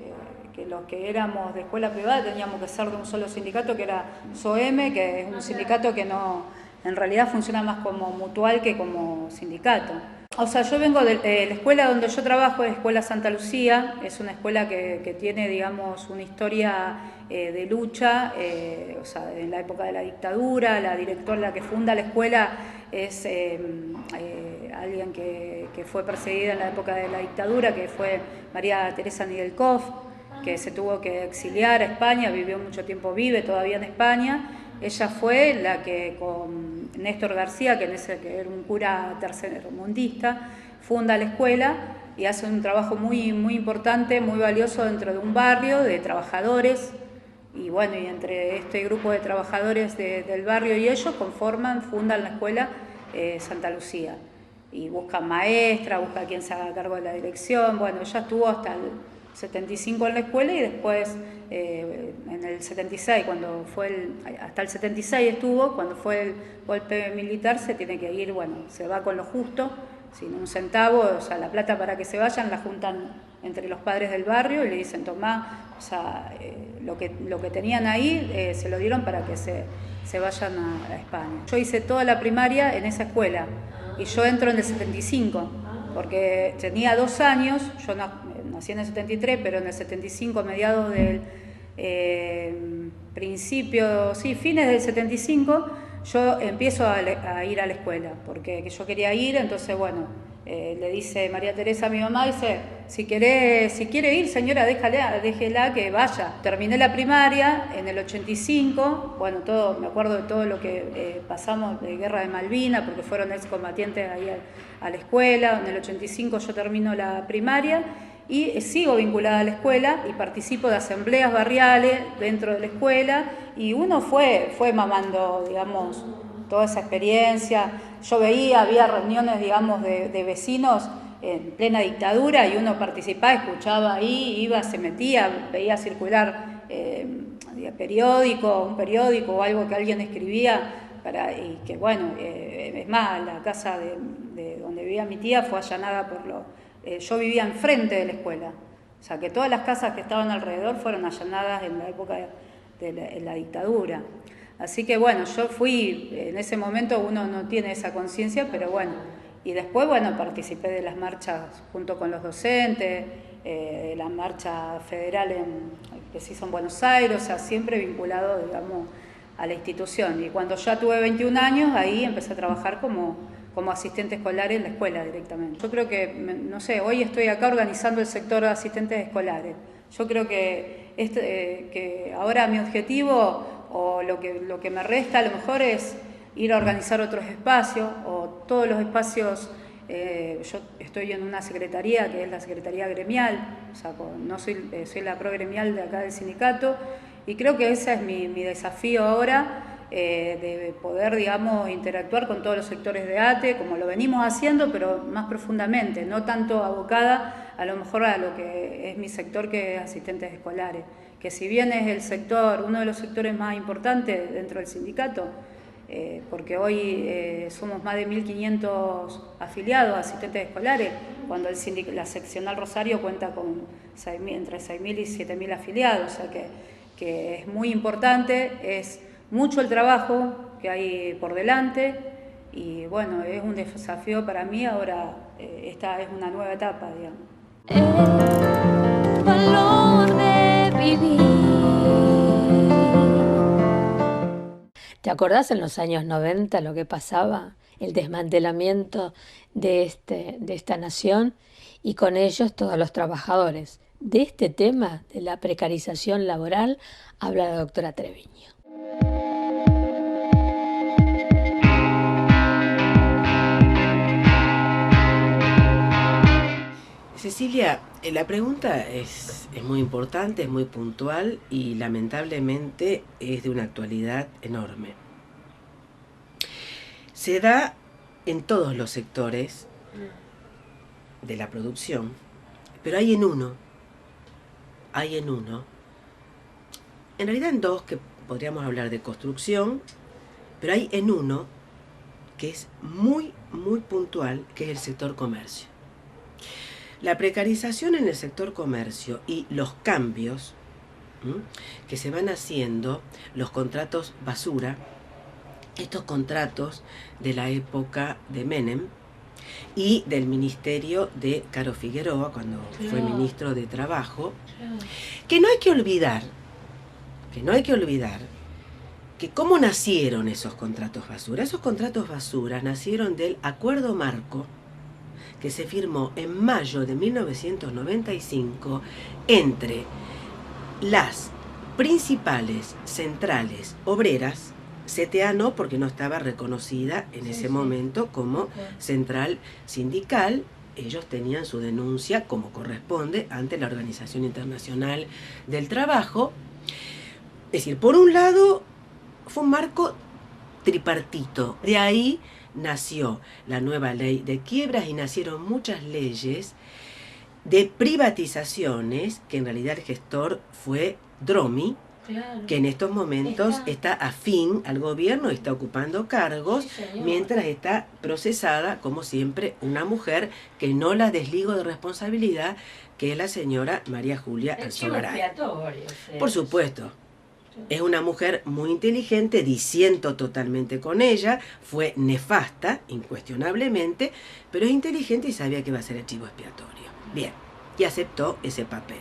que los que éramos de escuela privada teníamos que ser de un solo sindicato, que era SOEM, que es un sindicato que no, en realidad funciona más como mutual que como sindicato. O sea, yo vengo de la escuela donde yo trabajo, es Escuela Santa Lucía, es una escuela que tiene, digamos, una historia de lucha, o sea, en la época de la dictadura. La directora, la que funda la escuela, es alguien que fue perseguida en la época de la dictadura, que fue María Teresa Nidelkov, que se tuvo que exiliar a España, vivió mucho tiempo, vive todavía en España. Ella fue la que con Néstor García, que era un cura tercermundista, funda la escuela y hace un trabajo muy, muy importante, muy valioso dentro de un barrio de trabajadores. Y bueno, y entre este grupo de trabajadores del barrio y ellos fundan la escuela Santa Lucía. Y buscan maestra, busca quien se haga cargo de la dirección. Bueno, ella estuvo hasta el 75 en la escuela y después en el 76, hasta el 76 estuvo, cuando fue el golpe militar se tiene que ir, bueno, se va con lo justo, sin un centavo, o sea, la plata para que se vayan la juntan entre los padres del barrio y le dicen, tomá, o sea, lo que tenían ahí se lo dieron para que se vayan a España. Yo hice toda la primaria en esa escuela y yo entro en el 75, porque tenía 2 años, yo nací en el 73, pero en el 75, mediados del fines del 75, yo empiezo a ir a la escuela, porque yo quería ir, entonces bueno, le dice María Teresa a mi mamá, dice, si quiere ir, señora, déjela que vaya. Terminé la primaria en el 85, bueno, me acuerdo de todo lo que pasamos de Guerra de Malvinas, porque fueron excombatientes ahí a la escuela. En el 85 yo termino la primaria y sigo vinculada a la escuela y participo de asambleas barriales dentro de la escuela, y uno fue mamando, digamos, toda esa experiencia. Yo había reuniones, digamos, de vecinos en plena dictadura y uno participaba, escuchaba ahí, iba, se metía, veía circular un periódico o algo que alguien escribía, y que bueno, es más, la casa de donde vivía mi tía fue allanada yo vivía enfrente de la escuela, o sea que todas las casas que estaban alrededor fueron allanadas en la época de la dictadura. Así que bueno, yo fui, en ese momento uno no tiene esa conciencia, pero bueno, y después bueno, participé de las marchas junto con los docentes, la marcha federal que se hizo en Buenos Aires, o sea, siempre vinculado, digamos, a la institución. Y cuando ya tuve 21 años, ahí empecé a trabajar como asistente escolar en la escuela directamente. Yo creo que, no sé, hoy estoy acá organizando el sector de asistentes escolares. Yo creo que ahora mi objetivo, o lo que me resta a lo mejor, es ir a organizar otros espacios, o todos los espacios. Yo estoy en una secretaría que es la secretaría gremial, o sea, soy la pro gremial de acá del sindicato, y creo que ese es mi desafío ahora, de poder, digamos, interactuar con todos los sectores de ATE, como lo venimos haciendo, pero más profundamente, no tanto abocada a lo mejor a lo que es mi sector, que es asistentes escolares, que si bien es uno de los sectores más importantes dentro del sindicato, porque hoy somos más de 1.500 afiliados, asistentes escolares, cuando la seccional Rosario cuenta con entre 6.000 y 7.000 afiliados, o sea que es muy importante, es mucho el trabajo que hay por delante, y bueno, es un desafío para mí ahora. Esta es una nueva etapa, digamos. El valor de vivir. ¿Te acordás en los años 90 lo que pasaba? El desmantelamiento de esta nación, y con ellos todos los trabajadores. De este tema, de la precarización laboral, habla la doctora Treviño. Cecilia, la pregunta es muy importante, es muy puntual y lamentablemente es de una actualidad enorme. Se da en todos los sectores de la producción, pero hay en uno, en realidad en dos, que podríamos hablar de construcción, pero hay en uno que es muy, muy puntual, que es el sector comercio. La precarización en el sector comercio y los cambios que se van haciendo, los contratos basura, estos contratos de la época de Menem y del ministerio de Caro Figueroa, cuando fue ministro de Trabajo, que no hay que olvidar que cómo nacieron esos contratos basura. Esos contratos basura nacieron del acuerdo marco que se firmó en mayo de 1995 entre las principales centrales obreras. CTA no, porque no estaba reconocida en ese momento como central sindical, ellos tenían su denuncia como corresponde ante la Organización Internacional del Trabajo. Es decir, por un lado fue un marco tripartito, de ahí nació la nueva ley de quiebras y nacieron muchas leyes de privatizaciones, que en realidad el gestor fue Dromi, claro, que en estos momentos está afín al gobierno y está ocupando cargos, sí, mientras está procesada, como siempre, una mujer que no la desligo de responsabilidad, que es la señora María Julia Alzogaray. Por supuesto. Es una mujer muy inteligente, disiento totalmente con ella, fue nefasta, incuestionablemente, pero es inteligente y sabía que iba a ser el chivo expiatorio. Bien, y aceptó ese papel,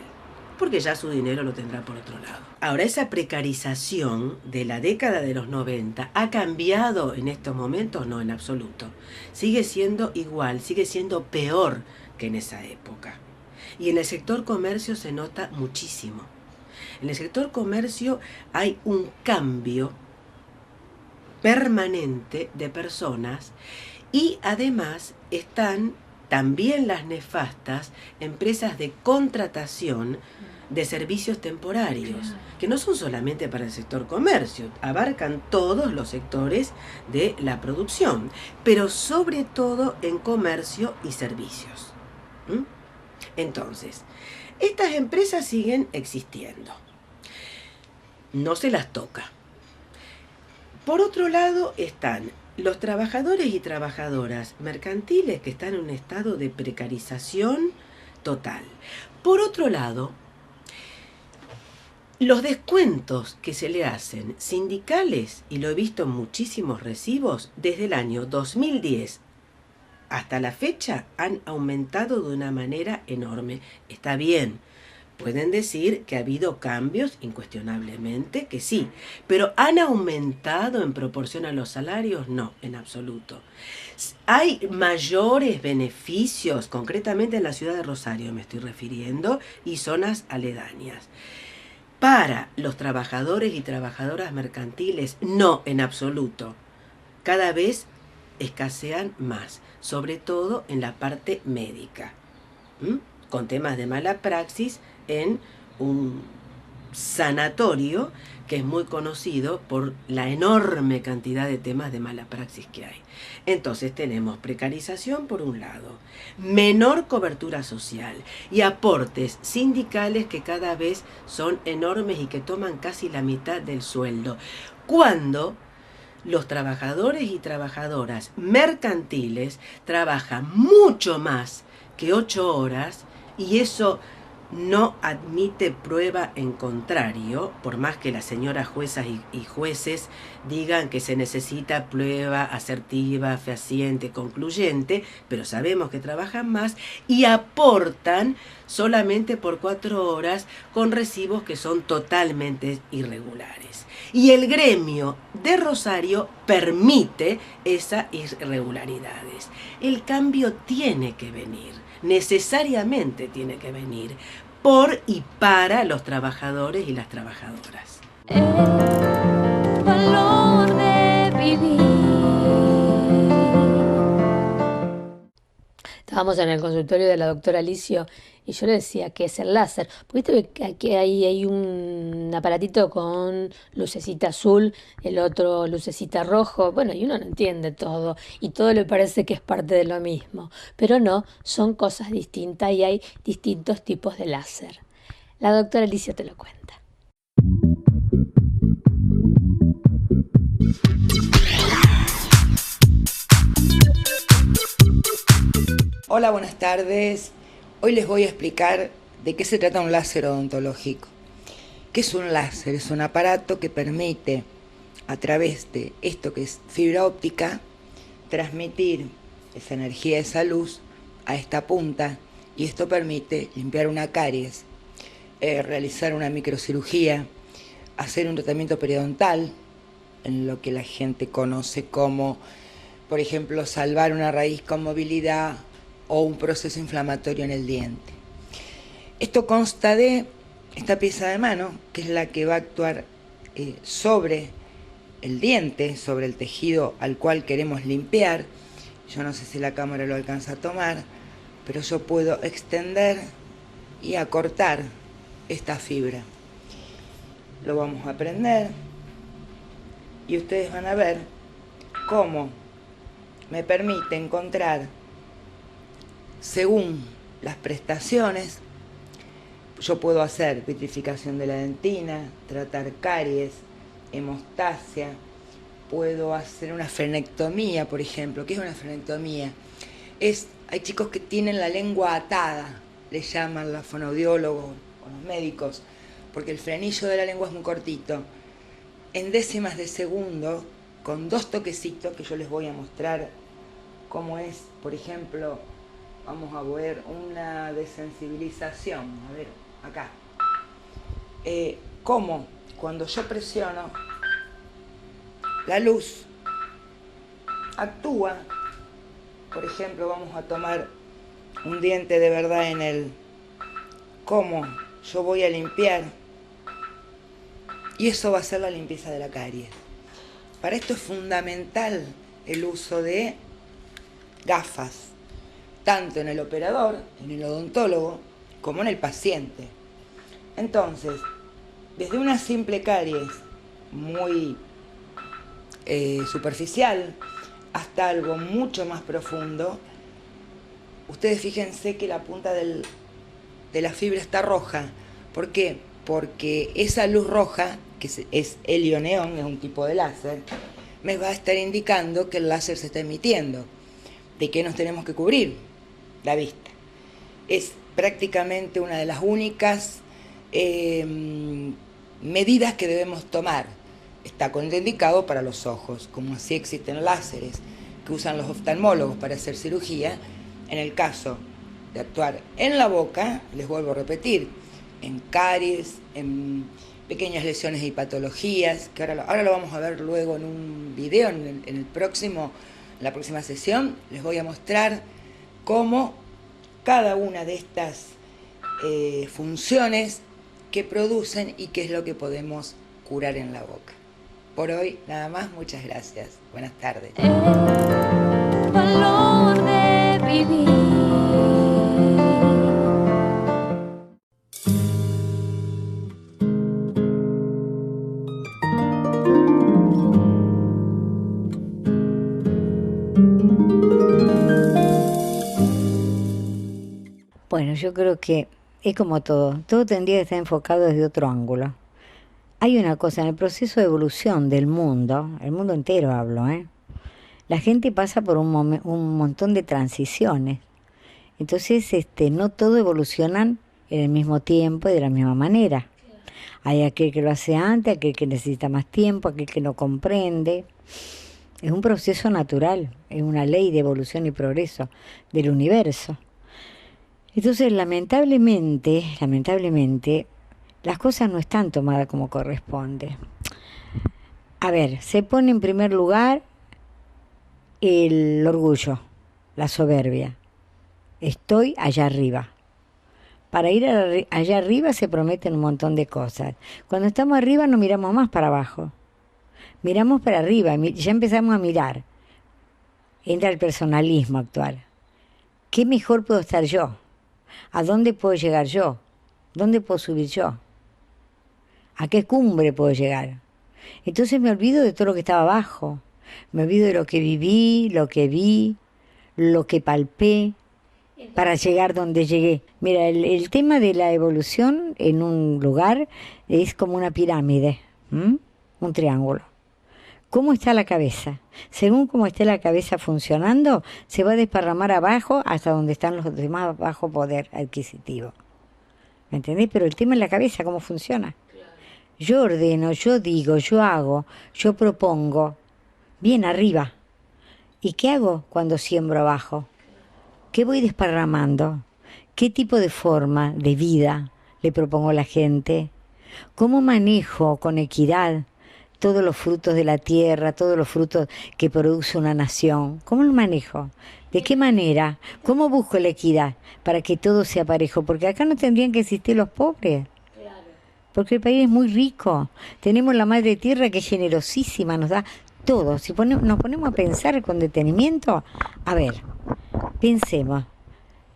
porque ya su dinero lo tendrá por otro lado. Ahora, esa precarización de la década de los 90 ha cambiado en estos momentos, no en absoluto. Sigue siendo igual, sigue siendo peor que en esa época. Y en el sector comercio se nota muchísimo. En el sector comercio hay un cambio permanente de personas y además están también las nefastas empresas de contratación de servicios temporarios, que no son solamente para el sector comercio, abarcan todos los sectores de la producción, pero sobre todo en comercio y servicios. Entonces, estas empresas siguen existiendo. No se las toca. Por otro lado están los trabajadores y trabajadoras mercantiles que están en un estado de precarización total. Por otro lado, los descuentos que se le hacen sindicales, y lo he visto en muchísimos recibos, desde el año 2010 hasta la fecha han aumentado de una manera enorme. Está bien. Pueden decir que ha habido cambios, incuestionablemente que sí, pero ¿han aumentado en proporción a los salarios? No, en absoluto. Hay mayores beneficios, concretamente en la ciudad de Rosario me estoy refiriendo, y zonas aledañas. Para los trabajadores y trabajadoras mercantiles, no, en absoluto. Cada vez escasean más, sobre todo en la parte médica, con temas de mala praxis en un sanatorio que es muy conocido por la enorme cantidad de temas de mala praxis que hay. Entonces tenemos precarización por un lado, menor cobertura social y aportes sindicales que cada vez son enormes y que toman casi la mitad del sueldo, cuando los trabajadores y trabajadoras mercantiles trabajan mucho más que 8 horas y eso no admite prueba en contrario, por más que las señoras juezas y jueces digan que se necesita prueba asertiva, fehaciente, concluyente, pero sabemos que trabajan más y aportan solamente por 4 horas con recibos que son totalmente irregulares. Y el gremio de Rosario permite esas irregularidades. El cambio tiene que venir. Necesariamente tiene que venir por y para los trabajadores y las trabajadoras. El valor de vivir. Estábamos en el consultorio de la doctora Alicio y yo le decía que es el láser. Porque viste que aquí hay un aparatito con lucecita azul, el otro lucecita rojo. Bueno, y uno no entiende todo y todo le parece que es parte de lo mismo. Pero no, son cosas distintas y hay distintos tipos de láser. La doctora Alicio te lo cuenta. Hola, buenas tardes. Hoy les voy a explicar de qué se trata un láser odontológico. ¿Qué es un láser? Es un aparato que permite, a través de esto que es fibra óptica, transmitir esa energía, esa luz, a esta punta, y esto permite limpiar una caries, realizar una microcirugía, hacer un tratamiento periodontal, en lo que la gente conoce como, por ejemplo, salvar una raíz con movilidad o un proceso inflamatorio en el diente. Esto consta de esta pieza de mano, que es la que va a actuar sobre el diente, sobre el tejido al cual queremos limpiar. Yo no sé si la cámara lo alcanza a tomar. pero yo puedo extender y acortar esta fibra. Lo vamos a aprender y ustedes van a ver cómo me permite encontrar, según las prestaciones, yo puedo hacer vitrificación de la dentina, tratar caries, hemostasia, puedo hacer una frenectomía, por ejemplo. ¿Qué es una frenectomía? Hay chicos que tienen la lengua atada, le llaman los fonoaudiólogos o los médicos, porque el frenillo de la lengua es muy cortito. En décimas de segundo, con 2 toquecitos, que yo les voy a mostrar cómo es, por ejemplo, vamos a ver una desensibilización. A ver, acá. Cómo cuando yo presiono, la luz actúa. Por ejemplo, vamos a tomar un diente de verdad en el... Cómo yo voy a limpiar. Y eso va a ser la limpieza de la caries. Para esto es fundamental el uso de gafas, tanto en el operador, en el odontólogo, como en el paciente. Entonces, desde una simple caries muy superficial hasta algo mucho más profundo, ustedes fíjense que la punta de la fibra está roja. ¿Por qué? Porque esa luz roja, que es helio-neón, es un tipo de láser, me va a estar indicando que el láser se está emitiendo. ¿De qué nos tenemos que cubrir? La vista. Es prácticamente una de las únicas medidas que debemos tomar. Está contraindicado para los ojos, como así existen láseres que usan los oftalmólogos para hacer cirugía. En el caso de actuar en la boca, les vuelvo a repetir, en caries, en pequeñas lesiones y patologías, que ahora lo vamos a ver luego en un video, en la próxima sesión, les voy a mostrar cómo cada una de estas funciones que producen y qué es lo que podemos curar en la boca. Por hoy nada más, muchas gracias. Buenas tardes. El valor de vivir. Bueno, yo creo que es como todo tendría que estar enfocado desde otro ángulo. Hay una cosa, en el proceso de evolución del mundo, el mundo entero hablo, la gente pasa por un montón de transiciones. Entonces, no todo evolucionan en el mismo tiempo y de la misma manera. Hay aquel que lo hace antes, aquel que necesita más tiempo, aquel que no comprende. Es un proceso natural, es una ley de evolución y progreso del universo. Entonces, lamentablemente, las cosas no están tomadas como corresponde. A ver, se pone en primer lugar el orgullo, la soberbia. Estoy allá arriba. Para ir allá arriba se prometen un montón de cosas. Cuando estamos arriba no miramos más para abajo. Miramos para arriba, ya empezamos a mirar. Entra el personalismo actual. ¿Qué mejor puedo estar yo? ¿A dónde puedo llegar yo? ¿Dónde puedo subir yo? ¿A qué cumbre puedo llegar? Entonces me olvido de todo lo que estaba abajo. Me olvido de lo que viví, lo que vi, lo que palpé, para llegar donde llegué. Mira, el tema de la evolución en un lugar es como una pirámide, un triángulo. ¿Cómo está la cabeza? Según cómo esté la cabeza funcionando, se va a desparramar abajo hasta donde están los demás bajo poder adquisitivo. ¿Me entendés? Pero el tema es la cabeza, cómo funciona. Yo ordeno, yo digo, yo hago, yo propongo, bien arriba. ¿Y qué hago cuando siembro abajo? ¿Qué voy desparramando? ¿Qué tipo de forma de vida le propongo a la gente? ¿Cómo manejo con equidad todos los frutos de la tierra, todos los frutos que produce una nación? ¿Cómo lo manejo? ¿De qué manera? ¿Cómo busco la equidad para que todo sea parejo? Porque acá no tendrían que existir los pobres. Porque el país es muy rico. Tenemos la madre tierra que es generosísima, nos da todo. Si nos ponemos a pensar con detenimiento, a ver, pensemos.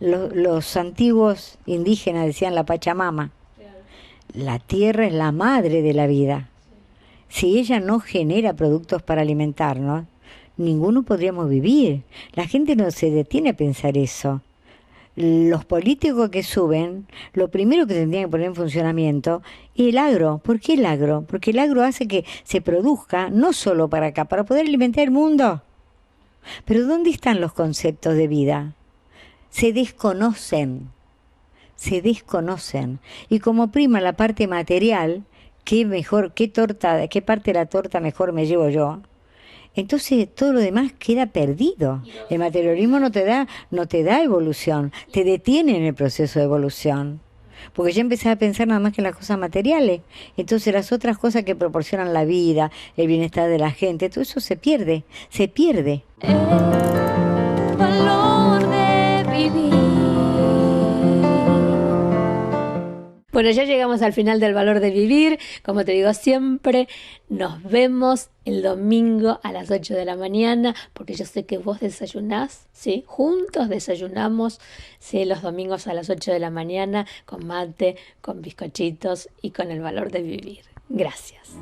Los antiguos indígenas decían la Pachamama. La tierra es la madre de la vida. Si ella no genera productos para alimentarnos, ninguno podríamos vivir. La gente no se detiene a pensar eso. Los políticos que suben, lo primero que tendrían que poner en funcionamiento es el agro. ¿Por qué el agro? Porque el agro hace que se produzca no solo para acá, para poder alimentar el mundo. Pero ¿dónde están los conceptos de vida? Se desconocen. Y como prima la parte material, qué parte de la torta mejor me llevo yo. Entonces todo lo demás queda perdido. El materialismo no te da evolución, te detiene en el proceso de evolución. Porque ya empezás a pensar nada más que en las cosas materiales. Entonces las otras cosas que proporcionan la vida, el bienestar de la gente, todo eso se pierde. El valor de vivir. Bueno, ya llegamos al final del Valor de Vivir. Como te digo siempre, nos vemos el domingo a las 8 de la mañana, porque yo sé que vos desayunás, ¿sí? Juntos desayunamos, ¿sí? Los domingos a las 8 de la mañana, con mate, con bizcochitos y con el Valor de Vivir. Gracias.